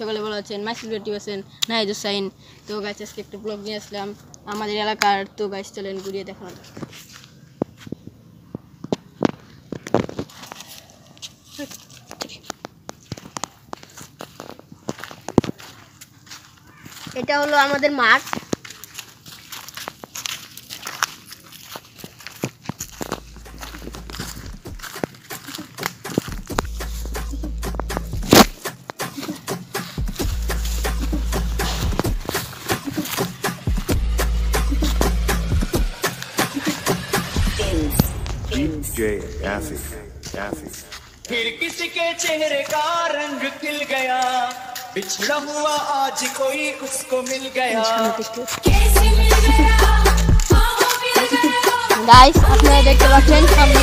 সকালে ভালো আছেন, মাইসুল রেডি আছেন, নাহিদ হুসাইন। তো গাছ আজকে একটা ব্লগ নিয়ে আসলাম আমাদের এলাকার। তো গাছ চলেন ঘুরিয়ে দেখান। এটা হলো আমাদের মাঠ। DJ Asif. फिर किसी के चेहरे का रंग खिल गया, बिछड़ा हुआ आज कोई उसको मिल गया। गाइस আপনারা দেখতে পাচ্ছেন সামনে